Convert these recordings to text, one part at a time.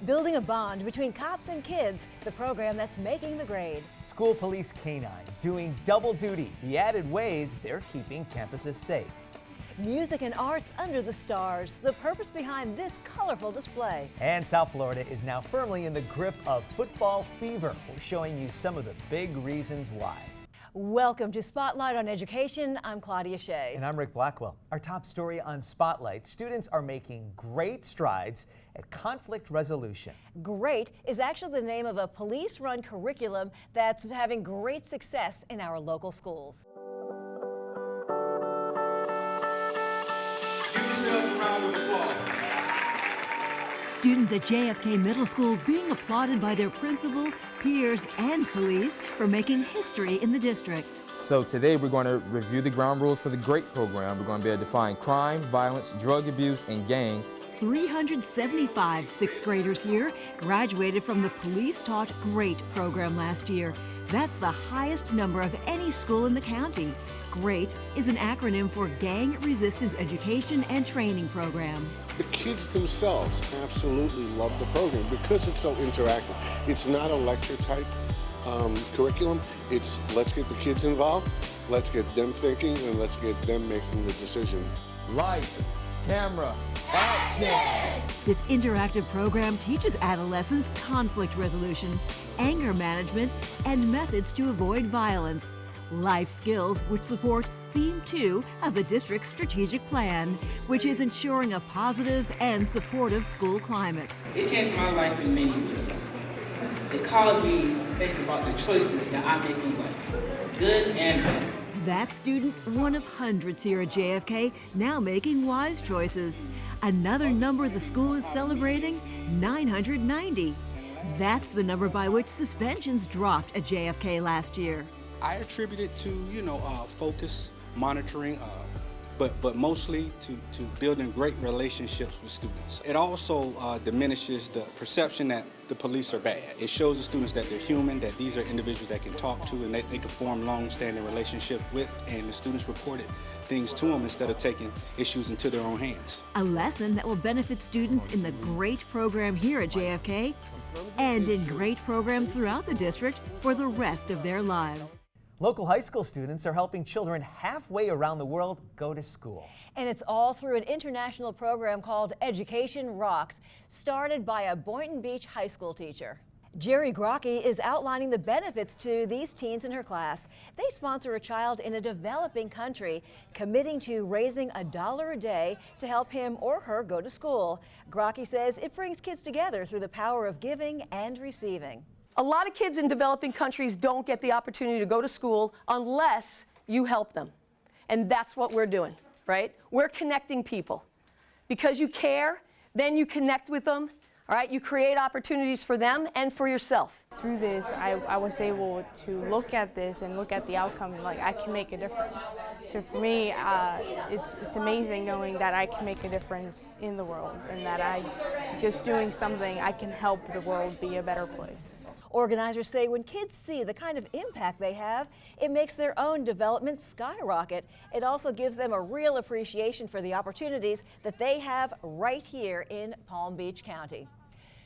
Building a bond between cops and kids, the program that's making the grade. School police canines doing double duty, the added ways they're keeping campuses safe. Music and arts under the stars, the purpose behind this colorful display. And South Florida is now firmly in the grip of football fever. We're showing you some of the big reasons why. Welcome to Spotlight on Education. I'm Claudia Shea. And I'm Rick Blackwell. Our top story on Spotlight, students are making great strides at conflict resolution. GREAT is actually the name of a police-run curriculum that's having great success in our local schools. Students at JFK Middle School being applauded by their principal, peers, and police for making history in the district. So today we're going to review the ground rules for the GREAT program. We're going to be able to define crime, violence, drug abuse, and gangs. 375 sixth graders here graduated from the police-taught GREAT program last year. That's the highest number of any school in the county. GREAT is an acronym for Gang Resistance Education and Training Program. The kids themselves absolutely love the program because it's so interactive. It's not a lecture type curriculum. It's let's get the kids involved, let's get them thinking, and let's get them making the decision. Lights, camera, action! This interactive program teaches adolescents conflict resolution, anger management, and methods to avoid violence. Life skills which support Theme 2 of the district's strategic plan, which is ensuring a positive and supportive school climate. It changed my life in many ways. It caused me to think about the choices that I make in life, good and bad. That student, one of hundreds here at JFK, now making wise choices. Another number the school is celebrating, 990. That's the number by which suspensions dropped at JFK last year. I attribute it to, focus, monitoring, but mostly to building great relationships with students. It also diminishes the perception that the police are bad. It shows the students that they're human, that these are individuals that can talk to and they can form long-standing relationships with, and the students reported things to them instead of taking issues into their own hands. A lesson that will benefit students in the GREAT program here at JFK and in GREAT programs throughout the district for the rest of their lives. Local high school students are helping children halfway around the world go to school. And it's all through an international program called Education Rocks, started by a Boynton Beach high school teacher. Jerry Grocke is outlining the benefits to these teens in her class. They sponsor a child in a developing country, committing to raising $1 a day to help him or her go to school. Grocke says it brings kids together through the power of giving and receiving. A lot of kids in developing countries don't get the opportunity to go to school unless you help them. And that's what we're doing, right? We're connecting people. Because you care, then you connect with them, all right? You create opportunities for them and for yourself. Through this, I was able to look at this and look at the outcome and I can make a difference. So for me, it's amazing knowing that I can make a difference in the world and that just doing something, I can help the world be a better place. Organizers say when kids see the kind of impact they have, it makes their own development skyrocket. It also gives them a real appreciation for the opportunities that they have right here in Palm Beach County.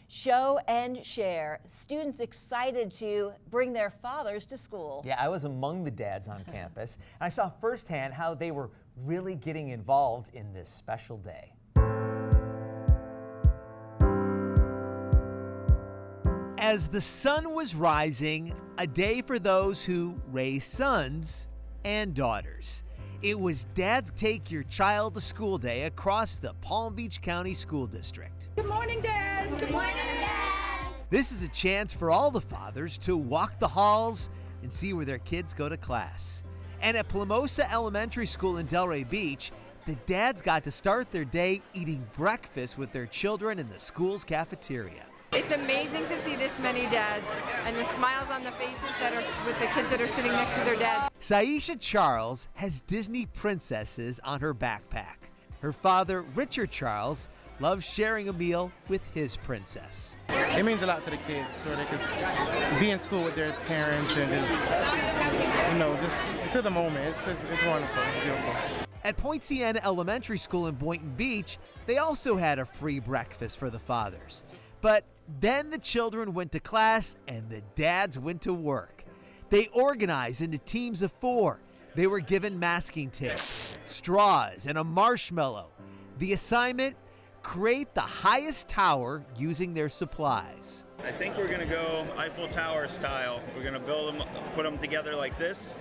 Show and share. Students excited to bring their fathers to school. Yeah, I was among the dads on campus, and I saw firsthand how they were really getting involved in this special day. As the sun was rising, a day for those who raise sons and daughters. It was Dad's Take Your Child to School Day across the Palm Beach County School District. Good morning, Dads. Good morning, Dads. This is a chance for all the fathers to walk the halls and see where their kids go to class. And at Plamosa Elementary School in Delray Beach, the dads got to start their day eating breakfast with their children in the school's cafeteria. It's amazing to see this many dads and the smiles on the faces that are with the kids that are sitting next to their dads. Saisha Charles has Disney princesses on her backpack. Her father, Richard Charles, loves sharing a meal with his princess. It means a lot to the kids so they can be in school with their parents and just feel the moment. It's wonderful, it's beautiful. At Point Siena Elementary School in Boynton Beach, they also had a free breakfast for the fathers. But Then the children went to class and the dads went to work. They organized into teams of 4. They were given masking tape, straws, and a marshmallow. The assignment? Create the highest tower using their supplies. I think we're going to go Eiffel Tower style. We're going to build them, put them together like this.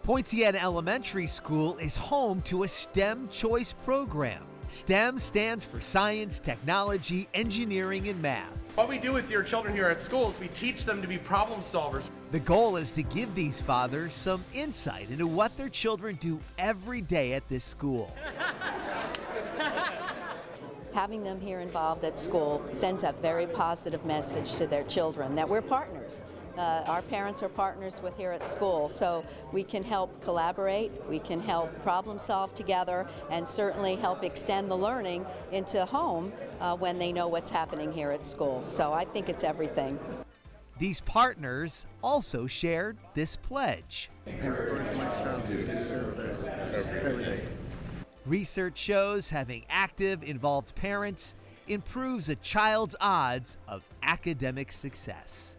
Poinciana Elementary School is home to a STEM choice program. STEM stands for science, technology, engineering, and math. What we do with your children here at school is we teach them to be problem solvers. The goal is to give these fathers some insight into what their children do every day at this school. Having them here involved at school sends a very positive message to their children that we're partners. Our parents are partners with here at school, so we can help collaborate, we can help problem solve together, and certainly help extend the learning into home when they know what's happening here at school. So I think it's everything. These partners also shared this pledge. Research shows having active, involved parents improves a child's odds of academic success.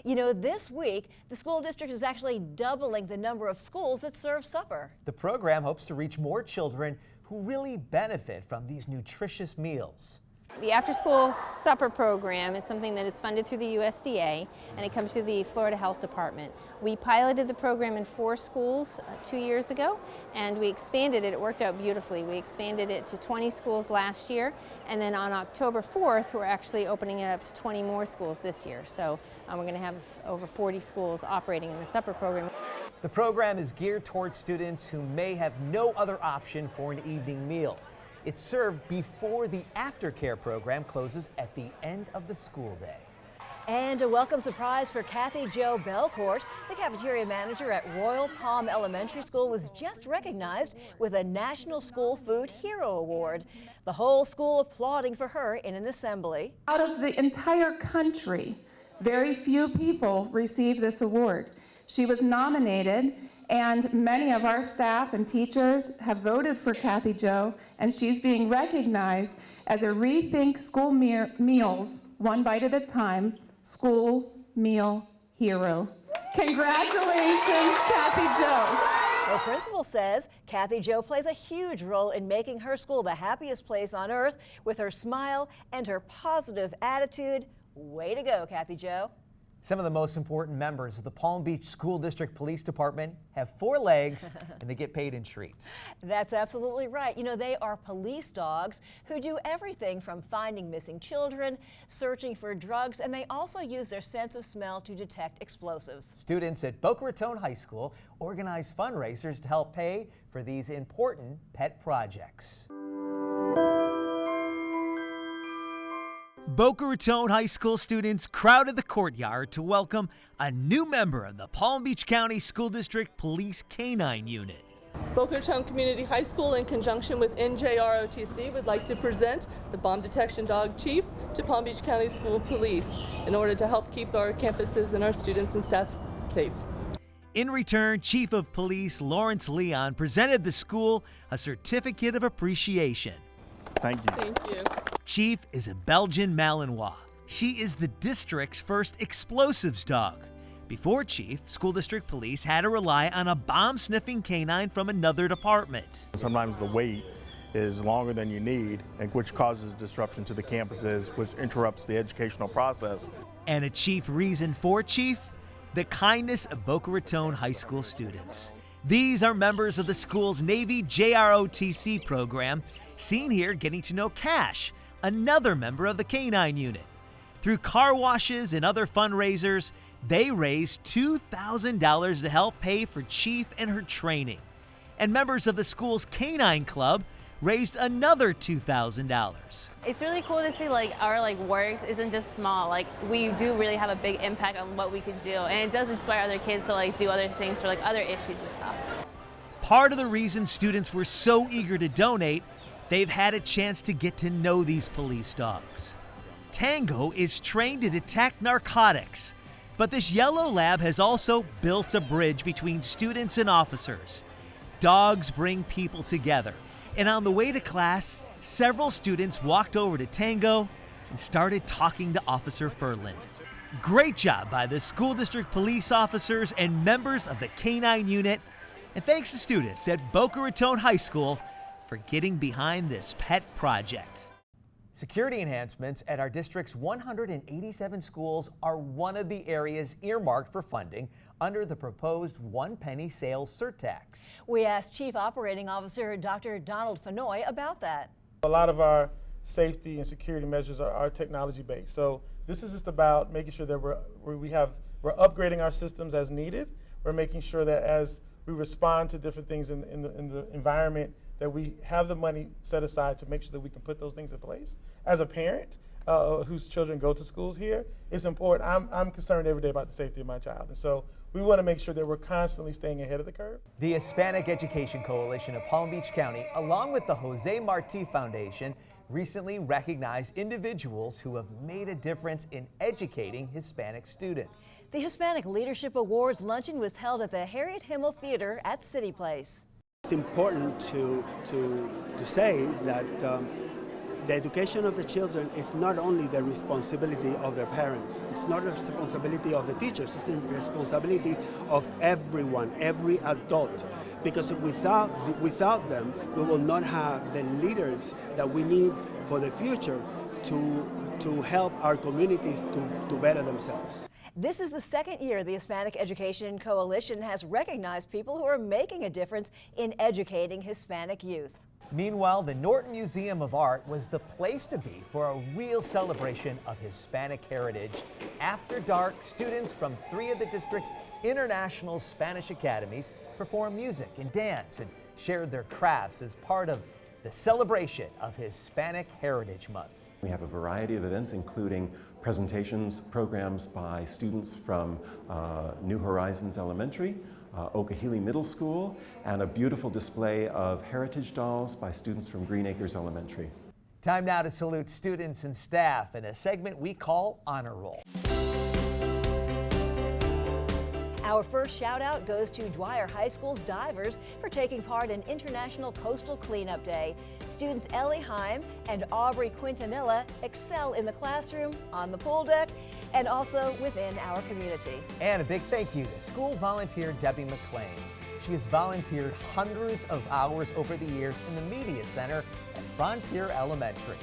You know, this week, the school district is actually doubling the number of schools that serve supper. The program hopes to reach more children who really benefit from these nutritious meals. The after-school supper program is something that is funded through the USDA, and it comes through the Florida Health Department. We piloted the program in 4 schools 2 years ago, and we expanded it. It worked out beautifully. We expanded it to 20 schools last year, and then on October 4th, we're actually opening it up to 20 more schools this year. So we're going to have over 40 schools operating in the supper program. The program is geared towards students who may have no other option for an evening meal. It's served before the aftercare program closes at the end of the school day. And a welcome surprise for Kathy Jo Belcourt. The cafeteria manager at Royal Palm Elementary School was just recognized with a National School Food Hero Award. The whole school applauding for her in an assembly. Out of the entire country, very few people received this award. She was nominated, and many of our staff and teachers have voted for Kathy Jo, and she's being recognized as a Rethink School Meals, One Bite at a Time, School Meal Hero. Congratulations, Kathy Jo. The principal says Kathy Jo plays a huge role in making her school the happiest place on earth with her smile and her positive attitude. Way to go, Kathy Jo. Some of the most important members of the Palm Beach School District Police Department have 4 legs and they get paid in treats. That's absolutely right. You know, they are police dogs who do everything from finding missing children, searching for drugs, and they also use their sense of smell to detect explosives. Students at Boca Raton High School organize fundraisers to help pay for these important pet projects. Boca Raton High School students crowded the courtyard to welcome a new member of the Palm Beach County School District Police Canine Unit. Boca Raton Community High School, in conjunction with NJROTC, would like to present the Bomb Detection Dog Chief to Palm Beach County School Police in order to help keep our campuses and our students and staff safe. In return, Chief of Police Lawrence Leon presented the school a certificate of appreciation. Thank you. Thank you. Chief is a Belgian Malinois. She is the district's first explosives dog. Before Chief, School District Police had to rely on a bomb-sniffing canine from another department. Sometimes the wait is longer than you need, and which causes disruption to the campuses, which interrupts the educational process. And a chief reason for Chief? The kindness of Boca Raton High School students. These are members of the school's Navy JROTC program, seen here getting to know Cash, another member of the Canine Unit. Through car washes and other fundraisers, they raised $2,000 to help pay for Chief and her training. And members of the school's Canine Club raised another $2,000. It's really cool to see our work isn't just small. We do really have a big impact on what we can do, and it does inspire other kids to do other things for other issues and stuff. Part of the reason students were so eager to donate, they've had a chance to get to know these police dogs. Tango is trained to detect narcotics, but this yellow lab has also built a bridge between students and officers. Dogs bring people together, and on the way to class, several students walked over to Tango and started talking to Officer Furlan. Great job by the school district police officers and members of the K-9 unit, and thanks to students at Boca Raton High School for getting behind this pet project. Security enhancements at our district's 187 schools are one of the areas earmarked for funding under the proposed one-penny sales surtax. We asked Chief Operating Officer Dr. Donald Fenoy about that. A lot of our safety and security measures are technology-based. So this is just about making sure that we're upgrading our systems as needed. We're making sure that as we respond to different things in the environment, that we have the money set aside to make sure that we can put those things in place. As a parent whose children go to schools here, it's important. I'm concerned every day about the safety of my child. And so we want to make sure that we're constantly staying ahead of the curve. The Hispanic Education Coalition of Palm Beach County, along with the Jose Marti Foundation, recently recognized individuals who have made a difference in educating Hispanic students. The Hispanic Leadership Awards luncheon was held at the Harriet Himmel Theater at City Place. It's important to say that the education of the children is not only the responsibility of their parents, it's not the responsibility of the teachers, it's the responsibility of everyone, every adult. Because without them, we will not have the leaders that we need for the future to help our communities to better themselves. This is the second year the Hispanic Education Coalition has recognized people who are making a difference in educating Hispanic youth. Meanwhile, the Norton Museum of Art was the place to be for a real celebration of Hispanic heritage. After dark, students from 3 of the district's international Spanish academies performed music and dance and shared their crafts as part of the celebration of Hispanic Heritage Month. We have a variety of events, including presentations, programs by students from New Horizons Elementary, Okahili Middle School, and a beautiful display of heritage dolls by students from Green Acres Elementary. Time now to salute students and staff in a segment we call Honor Roll. Our first shout out goes to Dwyer High School's divers for taking part in International Coastal Cleanup Day. Students Ellie Heim and Aubrey Quintanilla excel in the classroom, on the pool deck, and also within our community. And a big thank you to school volunteer Debbie McClain. She has volunteered hundreds of hours over the years in the Media Center at Frontier Elementary.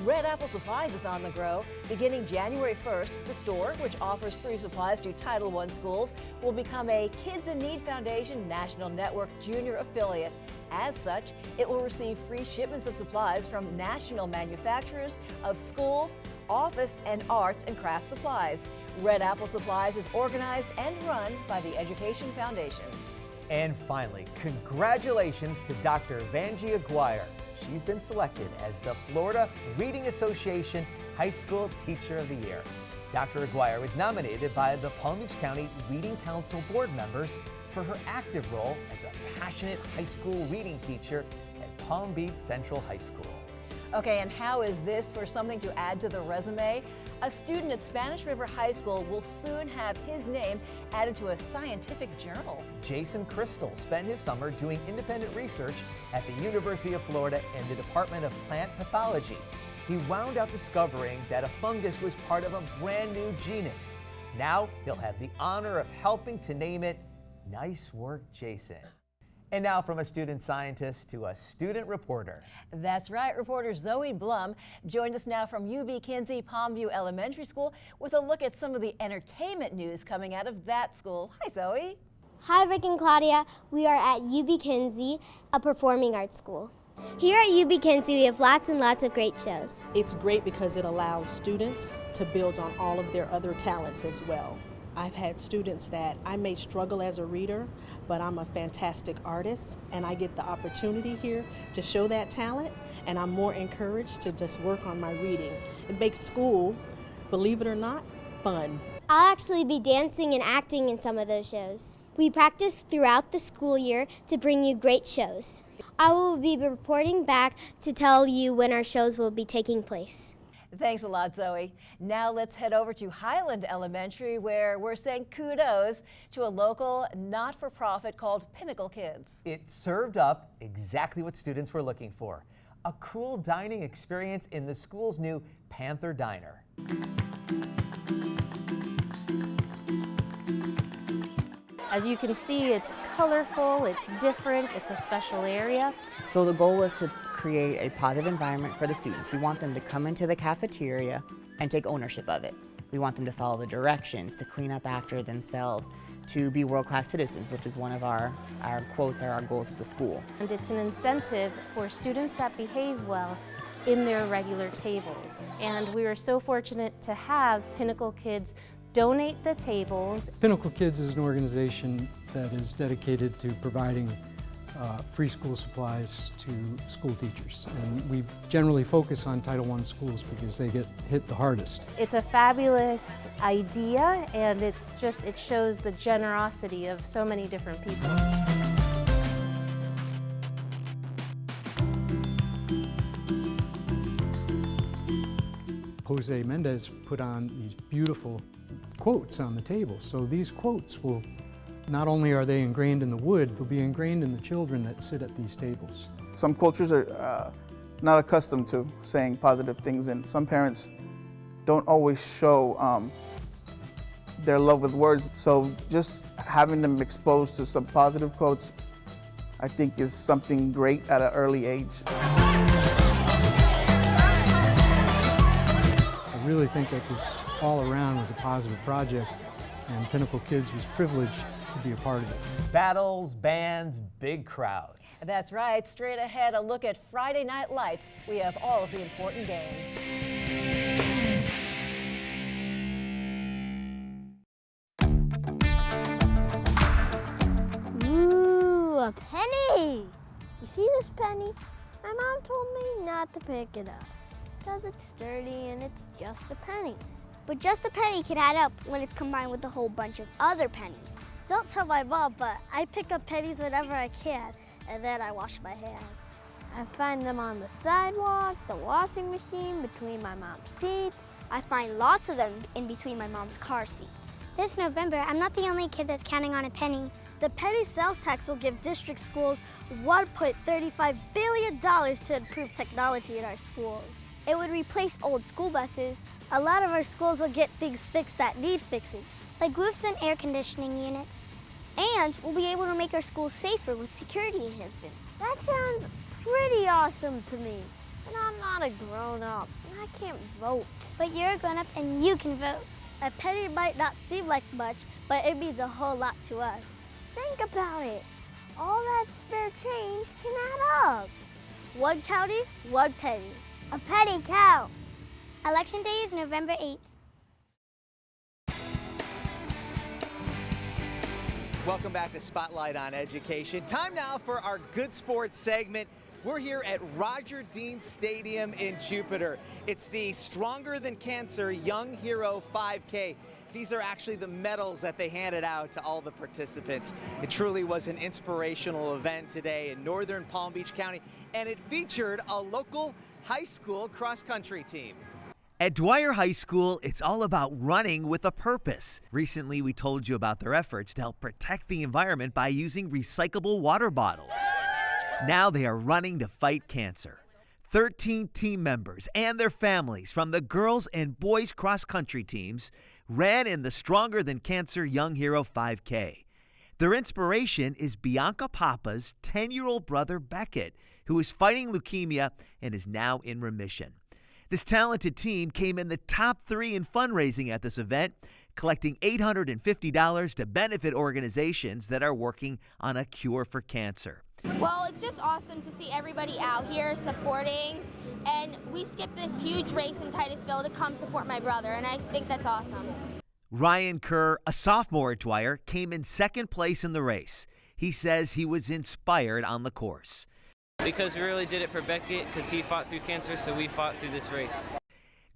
Red Apple Supplies is on the grow. Beginning January 1st, the store, which offers free supplies to Title I schools, will become a Kids in Need Foundation National Network Junior affiliate. As such, it will receive free shipments of supplies from national manufacturers of schools, office, and arts and craft supplies. Red Apple Supplies is organized and run by the Education Foundation. And finally, congratulations to Dr. Vangie Aguirre. She's been selected as the Florida Reading Association High School Teacher of the Year. Dr. Aguirre was nominated by the Palm Beach County Reading Council board members for her active role as a passionate high school reading teacher at Palm Beach Central High School. Okay, and how is this for something to add to the resume? A student at Spanish River High School will soon have his name added to a scientific journal. Jason Crystal spent his summer doing independent research at the University of Florida in the Department of Plant Pathology. He wound up discovering that a fungus was part of a brand new genus. Now he'll have the honor of helping to name it. Nice work, Jason. And now from a student scientist to a student reporter. That's right, reporter Zoe Blum joined us now from UB Kinsey Palmview Elementary School with a look at some of the entertainment news coming out of that school. Hi, Zoe. Hi, Rick and Claudia. We are at UB Kinsey, a performing arts school. Here at UB Kinsey, we have lots and lots of great shows. It's great because it allows students to build on all of their other talents as well. I've had students that I may struggle as a reader, but I'm a fantastic artist, and I get the opportunity here to show that talent, and I'm more encouraged to just work on my reading. It makes school, believe it or not, fun. I'll actually be dancing and acting in some of those shows. We practice throughout the school year to bring you great shows. I will be reporting back to tell you when our shows will be taking place. Thanks a lot, Zoe. Now let's head over to Highland Elementary, where we're saying kudos to a local not-for-profit called Pinnacle Kids. It served up exactly what students were looking for. a cool dining experience in the school's new Panther Diner. As you can see, it's colorful, it's different, it's a special area. So the goal was to create a positive environment for the students. We want them to come into the cafeteria and take ownership of it. We want them to follow the directions, to clean up after themselves, to be world-class citizens, which is one of our quotes or our goals at the school. And it's an incentive for students that behave well in their regular tables. And we were so fortunate to have Pinnacle Kids donate the tables. Pinnacle Kids is an organization that is dedicated to providing free school supplies to school teachers. And we generally focus on Title I schools because they get hit the hardest. It's a fabulous idea, and it shows the generosity of so many different people. Jose Mendez put on these beautiful quotes on the table. So these quotes will, not only are they ingrained in the wood, they'll be ingrained in the children that sit at these tables. Some cultures are not accustomed to saying positive things, and some parents don't always show their love with words. So just having them exposed to some positive quotes, I think, is something great at an early age. I really think that this all around was a positive project, and Pinnacle Kids was privileged to be a part of it. Battles, bands, big crowds. That's right. Straight ahead, a look at Friday Night Lights. We have all of the important games. Ooh, a penny! You see this penny? My mom told me not to pick it up because it's sturdy and it's just a penny. But just a penny can add up when it's combined with a whole bunch of other pennies. Don't tell my mom, but I pick up pennies whenever I can, and then I wash my hands. I find them on the sidewalk, the washing machine, between my mom's seats. I find lots of them in between my mom's car seats. This November, I'm not the only kid that's counting on a penny. The penny sales tax will give district schools $1.35 billion to improve technology in our schools. It would replace old school buses. A lot of our schools will get things fixed that need fixing, like roofs and air conditioning units. And we'll be able to make our schools safer with security enhancements. That sounds pretty awesome to me. And I'm not a grown-up, and I can't vote. But you're a grown-up and you can vote. A penny might not seem like much, but it means a whole lot to us. Think about it. All that spare change can add up. One county, one penny. A penny counts. Election day is November 8th. Welcome back to Spotlight on Education. Time now for our Good Sports segment. We're here at Roger Dean Stadium in Jupiter. It's the Stronger Than Cancer Young Hero 5K. These are actually the medals that they handed out to all the participants. It truly was an inspirational event today in northern Palm Beach County, and it featured a local high school cross-country team. At Dwyer High School, it's all about running with a purpose. Recently, we told you about their efforts to help protect the environment by using recyclable water bottles. Now they are running to fight cancer. 13 team members and their families from the girls and boys cross-country teams ran in the Stronger Than Cancer Young Hero 5K. Their inspiration is Bianca Papa's 10-year-old brother Beckett, who is fighting leukemia and is now in remission. This talented team came in the top 3 in fundraising at this event, collecting $850 to benefit organizations that are working on a cure for cancer. Well, it's just awesome to see everybody out here supporting, and we skipped this huge race in Titusville to come support my brother, and I think that's awesome. Ryan Kerr, a sophomore at Dwyer, came in second place in the race. He says he was inspired on the course. Because we really did it for Beckett, because he fought through cancer, so we fought through this race.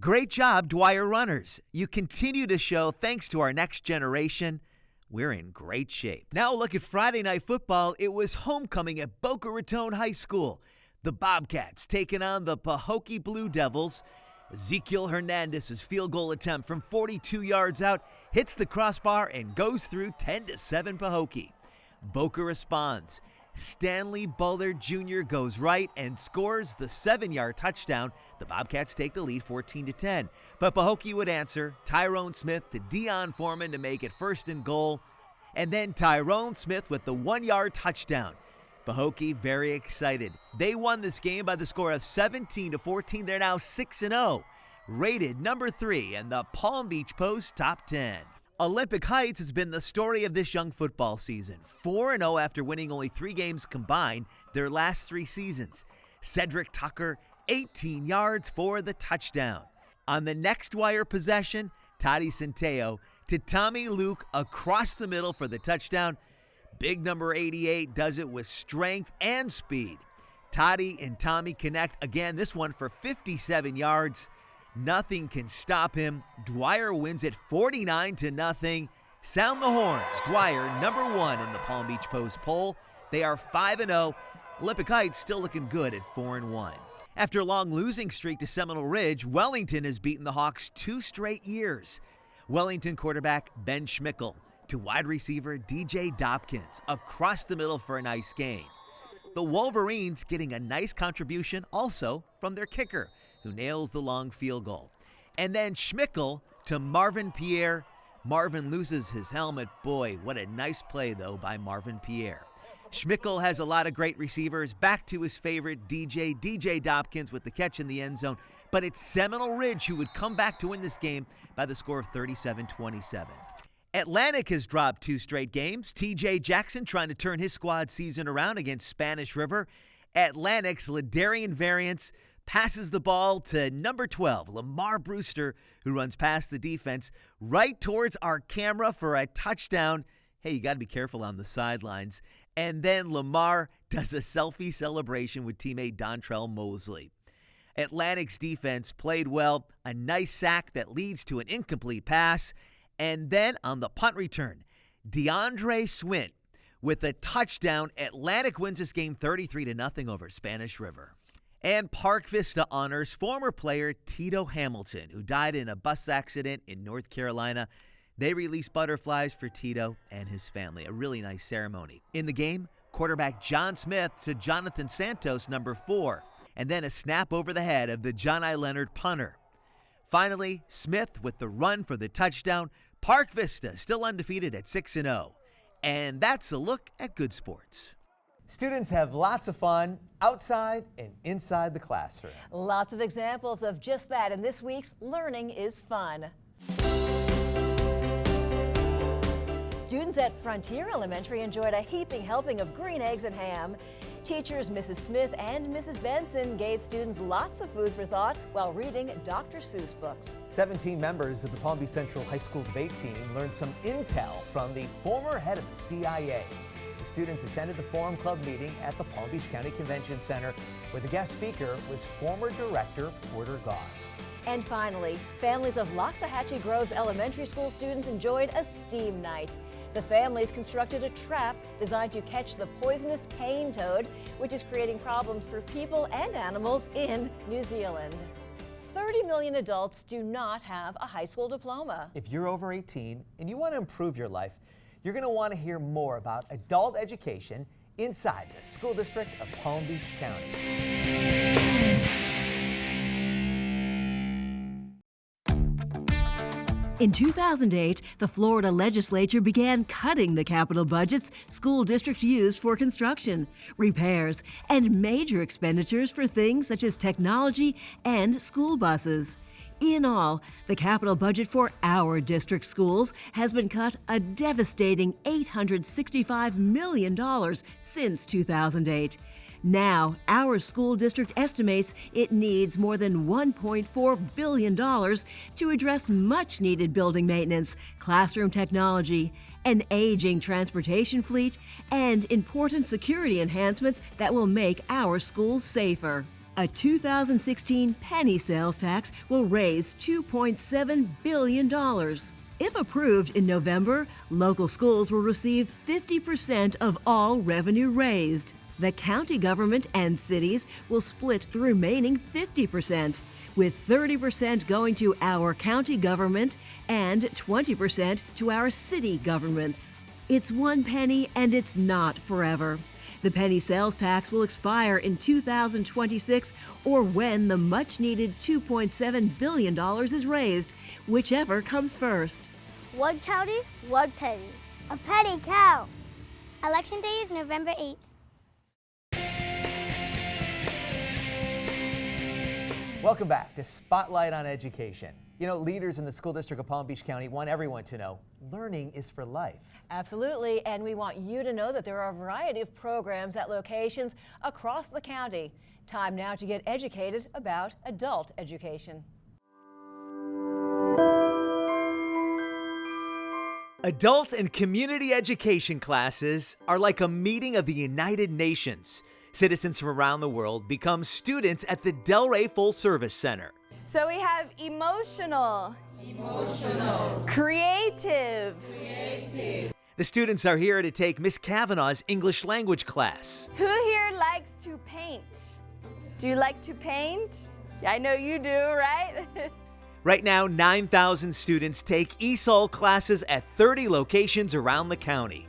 Great job, Dwyer runners. You continue to show thanks to our next generation. We're in great shape. Now look at Friday Night Football. It was homecoming at Boca Raton High School. The Bobcats taking on the Pahokee Blue Devils. Ezekiel Hernandez's field goal attempt from 42 yards out hits the crossbar and goes through 10-7 Pahokee. Boca responds. Stanley Bullard Jr. goes right and scores the 7-yard touchdown. The Bobcats take the lead 14-10. But Pahokee would answer. Tyrone Smith to Dion Foreman to make it 1st and goal. And then Tyrone Smith with the 1-yard touchdown. Pahokee very excited. They won this game by the score of 17-14. They're now 6-0. Rated number 3 in the Palm Beach Post Top 10. Olympic Heights has been the story of this young football season. 4-0 after winning only 3 games combined their last 3 seasons. Cedric Tucker, 18 yards for the touchdown. On the next wire possession, Toddy Centeo to Tommy Luke across the middle for the touchdown. Big number 88 does it with strength and speed. Toddy and Tommy connect again, this one for 57 yards. Nothing can stop him. Dwyer wins it 49-0. Sound the horns. Dwyer, number 1 in the Palm Beach Post poll. They are 5-0. Olympic Heights still looking good at 4-1. After a long losing streak to Seminole Ridge, Wellington has beaten the Hawks 2 straight years. Wellington quarterback Ben Schmickel to wide receiver DJ Dopkins across the middle for a nice gain. The Wolverines getting a nice contribution also from their kicker, who nails the long field goal. And then Schmickel to Marvin Pierre. Marvin loses his helmet. Boy, what a nice play, though, by Marvin Pierre. Schmickel has a lot of great receivers. Back to his favorite DJ Dopkins with the catch in the end zone. But it's Seminole Ridge who would come back to win this game by the score of 37-27. Atlantic has dropped 2 straight games. TJ Jackson trying to turn his squad season around against Spanish River. Atlantic's Ladarian Variance passes the ball to number 12, Lamar Brewster, who runs past the defense right towards our camera for a touchdown. Hey, you got to be careful on the sidelines. And then Lamar does a selfie celebration with teammate Dontrell Mosley. Atlantic's defense played well, a nice sack that leads to an incomplete pass. And then on the punt return, DeAndre Swint with a touchdown. Atlantic wins this game 33-0 over Spanish River. And Park Vista honors former player Tito Hamilton, who died in a bus accident in North Carolina. They released butterflies for Tito and his family. A really nice ceremony. In the game, quarterback John Smith to Jonathan Santos, number 4, and then a snap over the head of the John I. Leonard punter. Finally, Smith with the run for the touchdown. Park Vista still undefeated at 6-0. And that's a look at good sports. Students have lots of fun outside and inside the classroom. Lots of examples of just that in this week's Learning is Fun. Students at Frontier Elementary enjoyed a heaping helping of green eggs and ham. Teachers Mrs. Smith and Mrs. Benson gave students lots of food for thought while reading Dr. Seuss books. 17 members of the Palm Beach Central High School debate team learned some intel from the former head of the CIA. The students attended the Forum Club meeting at the Palm Beach County Convention Center, where the guest speaker was former director Porter Goss. And finally, families of Loxahatchee Groves Elementary School students enjoyed a STEAM night. The families constructed a trap designed to catch the poisonous cane toad, which is creating problems for people and animals in New Zealand. 30 million adults do not have a high school diploma. If you're over 18 and you want to improve your life, you're going to want to hear more about adult education inside the school district of Palm Beach County. In 2008, the Florida legislature began cutting the capital budgets school districts used for construction, repairs, and major expenditures for things such as technology and school buses. In all, the capital budget for our district schools has been cut a devastating $865 million since 2008. Now, our school district estimates it needs more than $1.4 billion to address much-needed building maintenance, classroom technology, an aging transportation fleet, and important security enhancements that will make our schools safer. A 2016 penny sales tax will raise $2.7 billion. If approved in November, local schools will receive 50% of all revenue raised. The county government and cities will split the remaining 50%, with 30% going to our county government and 20% to our city governments. It's one penny and it's not forever. The penny sales tax will expire in 2026 or when the much-needed $2.7 billion is raised, whichever comes first. One county, one penny. A penny counts. Election day is November 8th. Welcome back to Spotlight on Education. You know, leaders in the school district of Palm Beach County want everyone to know learning is for life. Absolutely, and we want you to know that there are a variety of programs at locations across the county. Time now to get educated about adult education. Adult and community education classes are like a meeting of the United Nations. Citizens from around the world become students at the Delray Full Service Center. So we have emotional, creative. The students are here to take Miss Kavanaugh's English language class. Who here likes to paint? Do you like to paint? I know you do, right? Right now, 9,000 students take ESOL classes at 30 locations around the county.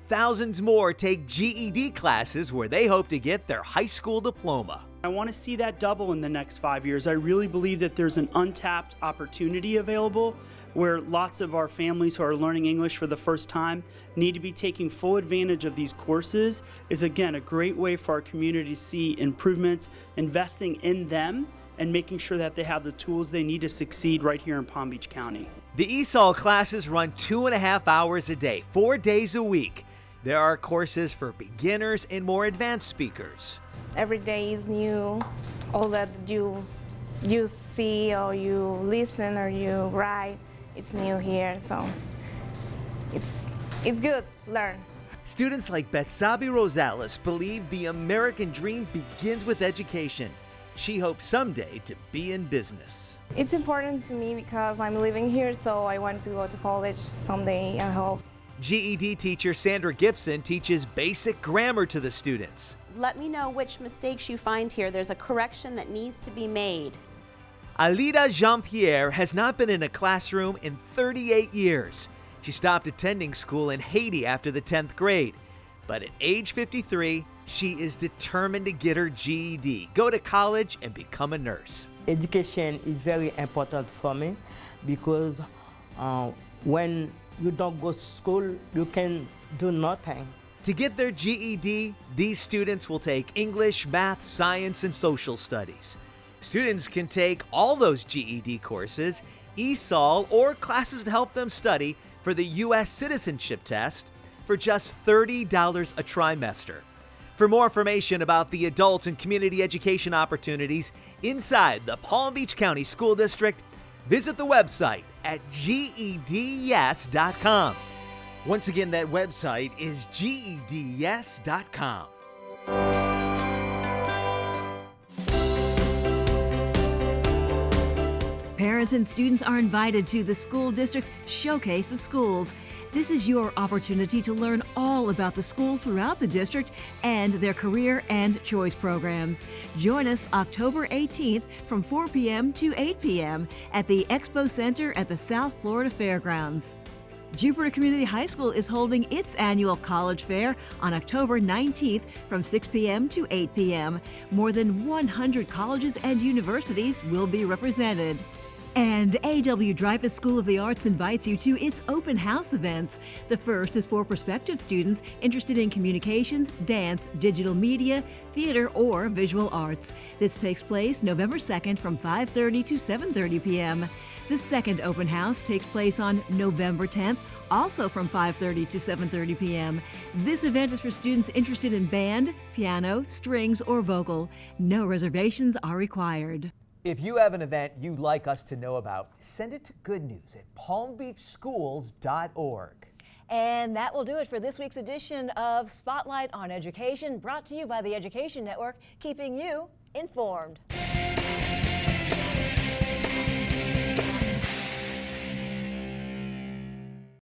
Thousands more take GED classes where they hope to get their high school diploma. I want to see that double in the next 5 years. I really believe that there's an untapped opportunity available where lots of our families who are learning English for the first time need to be taking full advantage of these courses. Is again a great way for our community to see improvements, investing in them and making sure that they have the tools they need to succeed right here in Palm Beach County. The ESOL classes run 2.5 hours a day, 4 days a week. There are courses for beginners and more advanced speakers. Every day is new. All that you see or you listen or you write, it's new here. So it's good. Learn. Students like Betsabi Rosales believe the American dream begins with education. She hopes someday to be in business. It's important to me because I'm living here, so I want to go to college someday, I hope. GED teacher Sandra Gibson teaches basic grammar to the students. Let me know which mistakes you find here. There's a correction that needs to be made. Alida Jean-Pierre has not been in a classroom in 38 years. She stopped attending school in Haiti after the 10th grade. But at age 53, she is determined to get her GED, go to college, and become a nurse. Education is very important for me because when you don't go to school, you can do nothing. To get their GED, these students will take English, math, science, and social studies. Students can take all those GED courses, ESOL, or classes to help them study for the U.S. citizenship test for just $30 a trimester. For more information about the adult and community education opportunities inside the Palm Beach County School District, visit the website at GEDYes.com. Once again, that website is GEDYes.com. Parents and students are invited to the school district's Showcase of Schools. This is your opportunity to learn all about the schools throughout the district and their career and choice programs. Join us October 18th from 4 p.m. to 8 p.m. at the Expo Center at the South Florida Fairgrounds. Jupiter Community High School is holding its annual college fair on October 19th from 6 p.m. to 8 p.m. More than 100 colleges and universities will be represented. And A.W. Dreyfus School of the Arts invites you to its open house events. The first is for prospective students interested in communications, dance, digital media, theater, or visual arts. This takes place November 2nd from 5:30 to 7:30 p.m. The second open house takes place on November 10th, also from 5:30 to 7:30 p.m. This event is for students interested in band, piano, strings, or vocal. No reservations are required. If you have an event you'd like us to know about, send it to goodnews@palmbeachschools.org. And that will do it for this week's edition of Spotlight on Education, brought to you by the Education Network, keeping you informed.